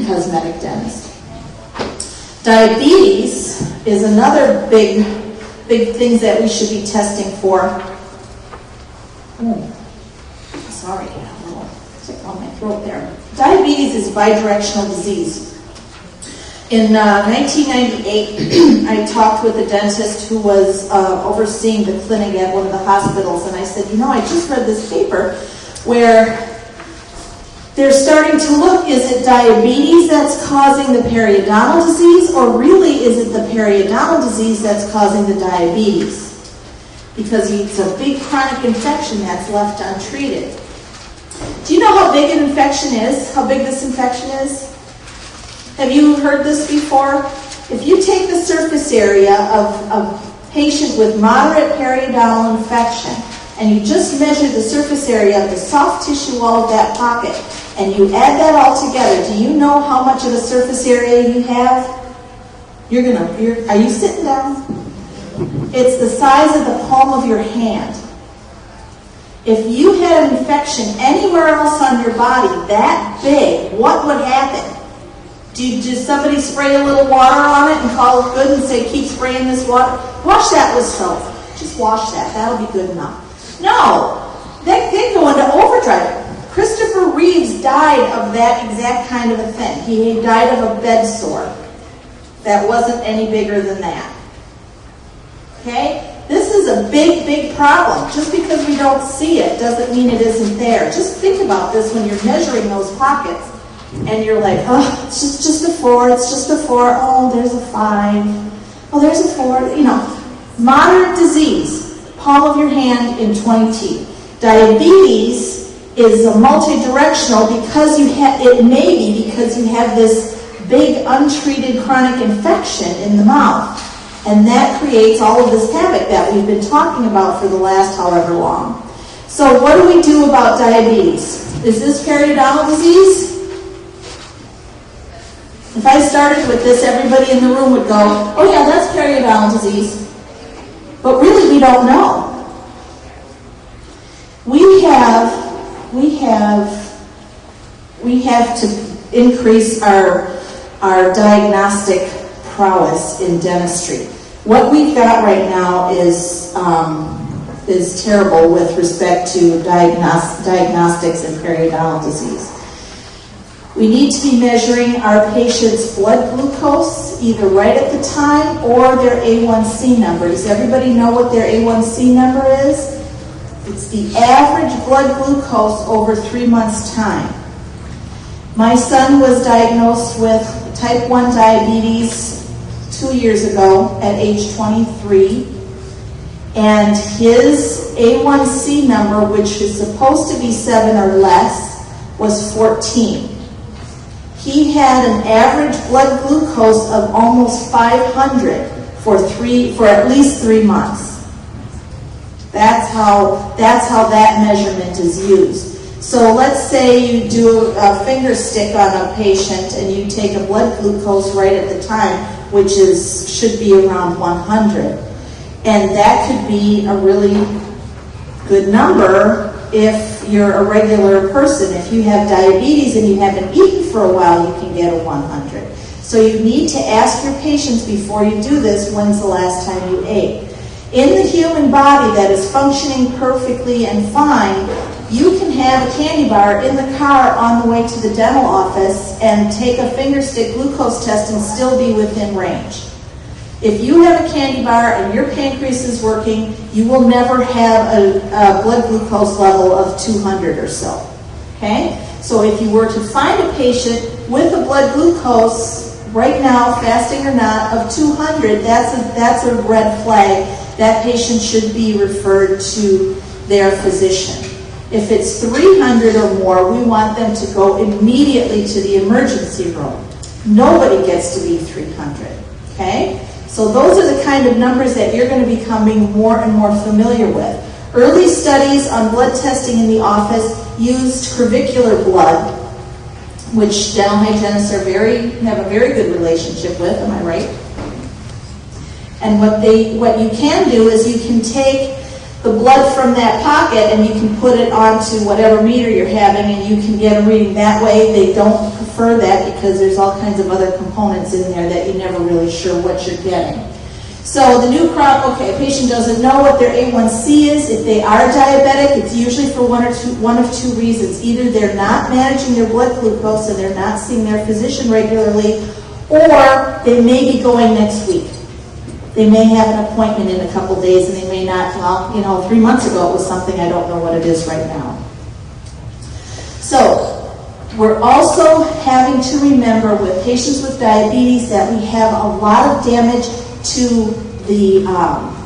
cosmetic dentist. Diabetes is another big thing that we should be testing for. Sorry, a little tick on my throat there. Diabetes is bidirectional disease. In 1998, I talked with a dentist who was overseeing the clinic at one of the hospitals, and I said, I just read this paper where they're starting to look, is it diabetes that's causing the periodontal disease, or really is it the periodontal disease that's causing the diabetes? Because it's a big chronic infection that's left untreated. Do you know how big an infection is? How big this infection is? Have you heard this before? If you take the surface area of a patient with moderate periodontal infection and you just measure the surface area of the soft tissue wall of that pocket and you add that all together, do you know how much of a surface area you have? Are you sitting down? It's the size of the palm of your hand. If you had an infection anywhere else on your body that big, what would happen? Does somebody spray a little water on it and call it good and say, keep spraying this water? Wash that with soap. Just wash that. That'll be good enough. No. They go into overdrive. Christopher Reeves died of that exact kind of a thing. He died of a bed sore that wasn't any bigger than that. Okay? This is a big problem. Just because we don't see it doesn't mean it isn't there. Just think about this when you're measuring those pockets. And you're like, it's just a 4, it's just a 4, oh, there's a 5, oh, there's a 4, Moderate disease, palm of your hand in 20 teeth. Diabetes is a multi-directional because it may be because you have this big untreated chronic infection in the mouth. And that creates all of this havoc that we've been talking about for the last however long. So what do we do about diabetes? Is this periodontal disease? If I started with this, everybody in the room would go, oh yeah, that's periodontal disease. But really, we don't know. We have to increase our diagnostic prowess in dentistry. What we've got right now is terrible with respect to diagnostics and periodontal disease. We need to be measuring our patient's blood glucose either right at the time or their A1C number. Does everybody know what their A1C number is? It's the average blood glucose over 3 months' time. My son was diagnosed with type 1 diabetes 2 years ago at age 23. And his A1C number, which is supposed to be 7 or less, was 14. He had an average blood glucose of almost 500 for at least 3 months. That's how that measurement is used. So let's say you do a finger stick on a patient and you take a blood glucose right at the time, which should be around 100. And that could be a really good number if you're a regular person. If you have diabetes and you haven't eaten for a while, you can get a 100. So you need to ask your patients before you do this, when's the last time you ate? In the human body that is functioning perfectly and fine, you can have a candy bar in the car on the way to the dental office and take a finger stick glucose test and still be within range. If you have a candy bar and your pancreas is working, you will never have a blood glucose level of 200 or so. Okay? So if you were to find a patient with a blood glucose right now, fasting or not, of 200, that's a red flag. That patient should be referred to their physician. If it's 300 or more, we want them to go immediately to the emergency room. Nobody gets to be 300. Okay? So those are the kind of numbers that you're going to be becoming more and more familiar with. Early studies on blood testing in the office used crevicular blood, which dental hygienists have a very good relationship with, am I right? And what you can do is you can take the blood from that pocket and you can put it onto whatever meter you're having and you can get a reading that way. They don't prefer that because there's all kinds of other components in there that you're never really sure what you're getting. So the new crop, okay, a patient doesn't know what their A1C is. If they are diabetic, it's usually for one of two reasons. Either they're not managing their blood glucose and they're not seeing their physician regularly, or they may be going next week. They may have an appointment in a couple days and they may not, well, 3 months ago it was something, I don't know what it is right now. So, we're also having to remember with patients with diabetes that we have a lot of damage to the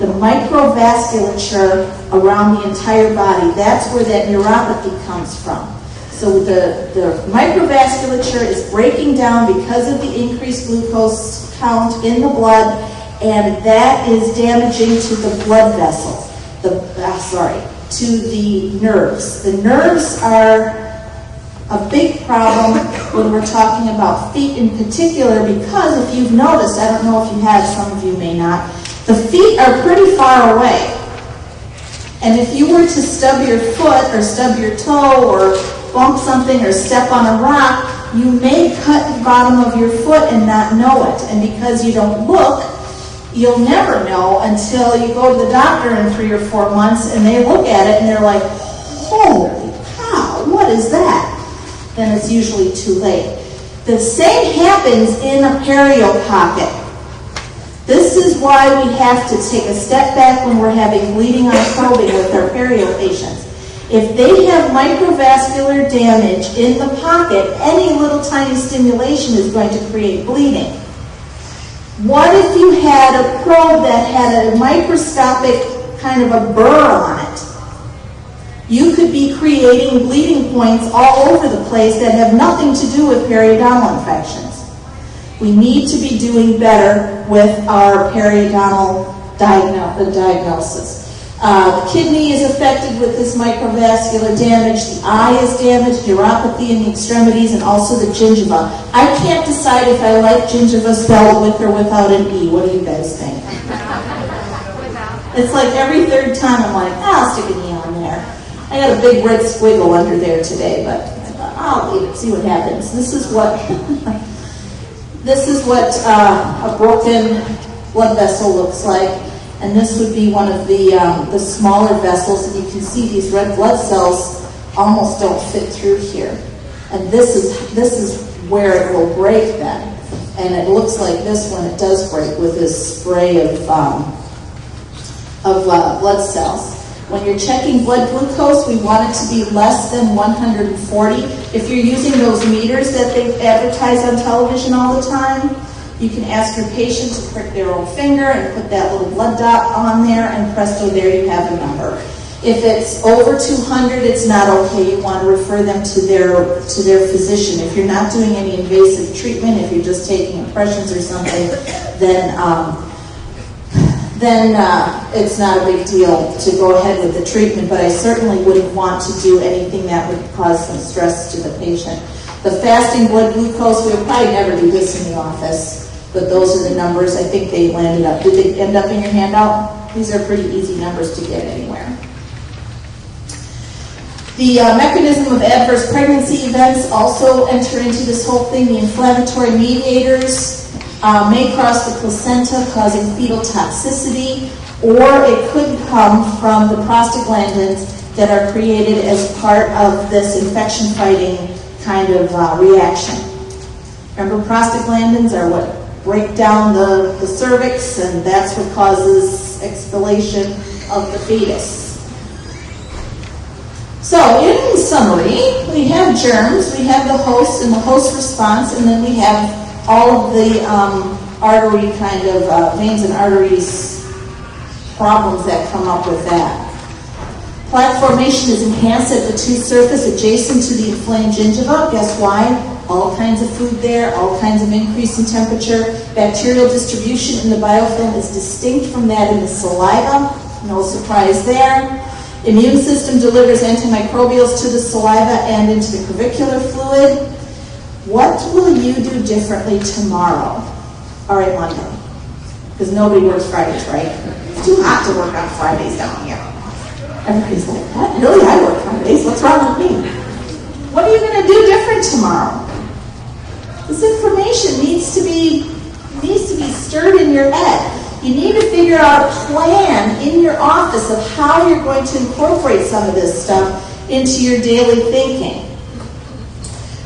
microvasculature around the entire body. That's where that neuropathy comes from. So the microvasculature is breaking down because of the increased glucose count in the blood, and that is damaging to the blood vessels, to the nerves. The nerves are a big problem when we're talking about feet in particular, because if you've noticed, I don't know if you have, some of you may not, the feet are pretty far away. And if you were to stub your foot or stub your toe or bump something or step on a rock, you may cut the bottom of your foot and not know it. And because you don't look, you'll never know until you go to the doctor in 3 or 4 months and they look at it and they're like, holy cow, what is that? Then it's usually too late. The same happens in a perio pocket. This is why we have to take a step back when we're having bleeding on probing with our perio patients. If they have microvascular damage in the pocket, any little tiny stimulation is going to create bleeding. What if you had a probe that had a microscopic kind of a burr on it? You could be creating bleeding points all over the place that have nothing to do with periodontal infections. We need to be doing better with our periodontal diagnosis. The kidney is affected with this microvascular damage. The eye is damaged, neuropathy in the extremities, and also the gingiva. I can't decide if I like gingiva spelled with or without an E. What do you guys think? It's like every third time I'm like, I'll stick an E on there. I got a big red squiggle under there today, but I'll leave it, see what happens. This is what a broken blood vessel looks like. And this would be one of the smaller vessels, and you can see these red blood cells almost don't fit through here. And this is where it will break then. And it looks like this when it does break with this spray of blood cells. When you're checking blood glucose, we want it to be less than 140. If you're using those meters that they advertise on television all the time, you can ask your patient to prick their own finger and put that little blood dot on there, and presto, there you have a number. If it's over 200, it's not okay. You want to refer them to their physician. If you're not doing any invasive treatment, if you're just taking impressions or something, then it's not a big deal to go ahead with the treatment, but I certainly wouldn't want to do anything that would cause some stress to the patient. The fasting blood glucose, we would probably never do this in the office, but those are the numbers. I think they landed up. Did they end up in your handout? These are pretty easy numbers to get anywhere. The mechanism of adverse pregnancy events also enter into this whole thing. The inflammatory mediators may cross the placenta, causing fetal toxicity, or it could come from the prostaglandins that are created as part of this infection-fighting kind of reaction. Remember, prostaglandins are what break down the cervix, and that's what causes expellation of the fetus. So, in summary, we have germs, we have the host and the host response, and then we have all of the artery kind of veins and arteries problems that come up with that. Plaque formation is enhanced at the tooth surface adjacent to the inflamed gingiva. Guess why? All kinds of food there, all kinds of increase in temperature. Bacterial distribution in the biofilm is distinct from that in the saliva. No surprise there. Immune system delivers antimicrobials to the saliva and into the clavicular fluid. What will you do differently tomorrow? All right, Monday. Because nobody works Fridays, right? It's too hot to work on Fridays down here. Everybody's like, what? Really? I work Fridays. What's wrong with me? What are you going to do different tomorrow? This information needs to be stirred in your head. You need to figure out a plan in your office of how you're going to incorporate some of this stuff into your daily thinking.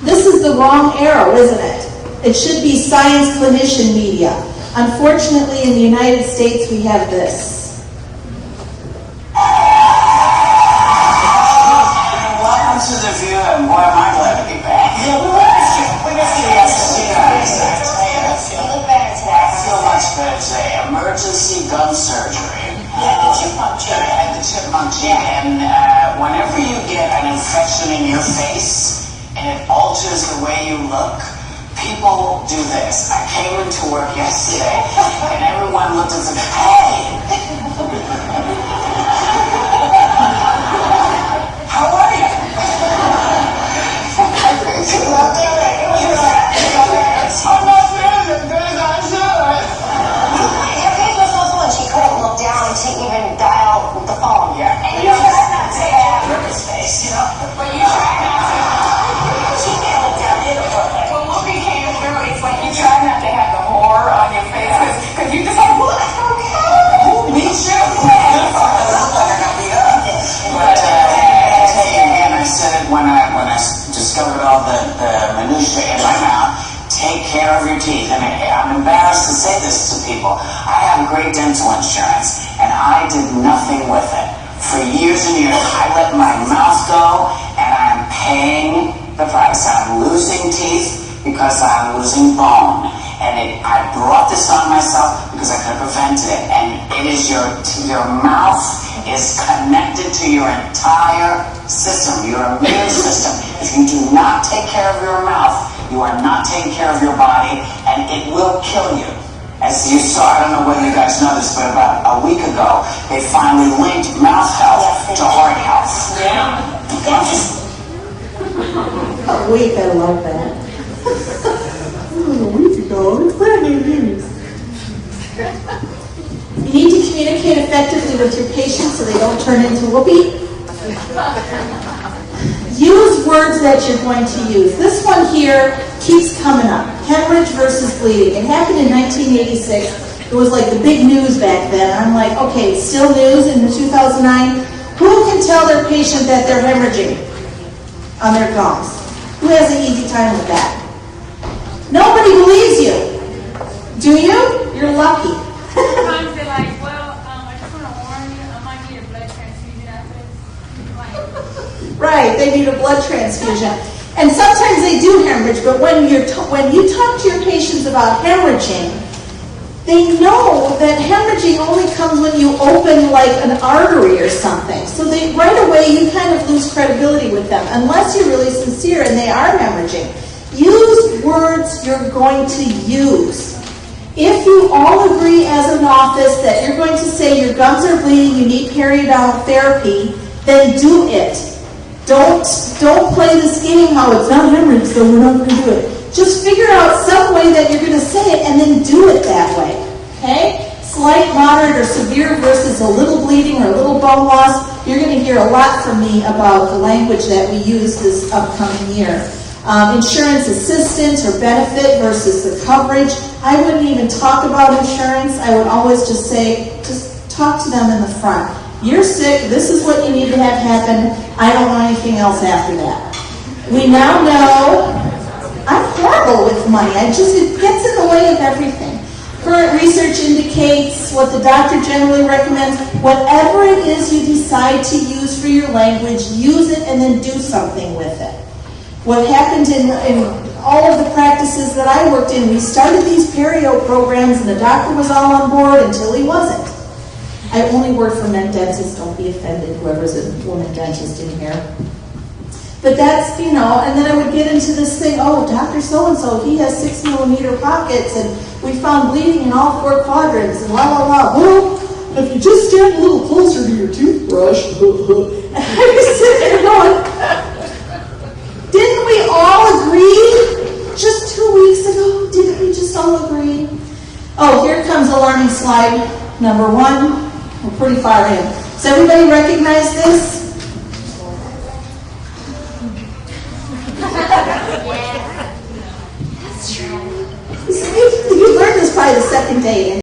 This is the wrong arrow, isn't it? It should be science clinician media. Unfortunately, in the United States, we have this. Welcome to the view, and boy, am I glad to be back. Yeah, we missed you yesterday. You look better today. I feel much better today. Emergency gun surgery. Yeah, the chipmunk gene. The chipmunk gene. And whenever you get an infection in your face, and it alters the way you look, people do this. I came into work yesterday, and everyone looked and said, hey! How are you? I'm not feeling as good as I should. Your face was so swollen she couldn't look down and she even dial the phone. Yeah, and you tried not to have Rick's face, you know? But you tried not to. She can't look down either. When Whoopi came through, it's like you try not to have the horror on your face because you just like, what? Me too. But I tell you again, I said it when I discovered all the minutiae in my mouth. Take care of your teeth. And I'm embarrassed to say this to people. I have great dental insurance, and I did nothing with it. For years and years, I let my mouth go, and I'm paying the price. I'm losing teeth because I'm losing bone. And I brought this on myself because I could have prevented it. And it is your mouth is connected to your entire system, your immune system. If you do not take care of your mouth, you are not taking care of your body, and it will kill you. As you saw, I don't know whether you guys know this, but about a week ago, they finally linked mouth health to heart health. Yeah. A week, I love that. A week ago, it's brand new news. You need to communicate effectively with your patients so they don't turn into Whoopi. Use words that you're going to use. This one here keeps coming up. Hemorrhage versus bleeding. It happened in 1986. It was like the big news back then. I'm like, okay, it's still news in 2009. Who can tell their patient that they're hemorrhaging on their gums? Who has an easy time with that? Nobody believes you. Do you? You're lucky. Sometimes they're like, well, I just want to warn you, I might need a blood transfusion after this. Right, they need a blood transfusion. And sometimes they do hemorrhage, but when you talk to your patients about hemorrhaging, they know that hemorrhaging only comes when you open like an artery or something. So they right away you kind of lose credibility with them, unless you're really sincere and they are hemorrhaging. Use words you're going to use. If you all agree as an office that you're going to say your gums are bleeding, you need periodontal therapy, then do it. Don't play this game how it's not hemorrhage, so we're not going to do it. Just figure out some way that you're going to say it and then do it that way. Okay? Slight, moderate, or severe versus a little bleeding or a little bone loss. You're going to hear a lot from me about the language that we use this upcoming year. Insurance assistance or benefit versus the coverage. I wouldn't even talk about insurance. I would always just say, just talk to them in the front. You're sick. This is what you need to have happen. I don't want anything else after that. We now know I'm horrible with money. It gets in the way of everything. Current research indicates what the doctor generally recommends. Whatever it is you decide to use for your language, use it and then do something with it. What happened in all of the practices that I worked in, we started these perio programs and the doctor was all on board until he wasn't. I only work for men dentists, don't be offended, whoever's a woman dentist in here. But that's, and then I would get into this thing, oh, Dr. So-and-so, he has 6 millimeter pockets and we found bleeding in all 4 quadrants and blah, blah, blah. Well, if you just stand a little closer to your toothbrush, and I was sitting there going, didn't we all agree just 2 weeks ago? Didn't we just all agree? Oh, here comes alarming slide number 1. We're pretty far in. Does everybody recognize this? You learned this probably the second day.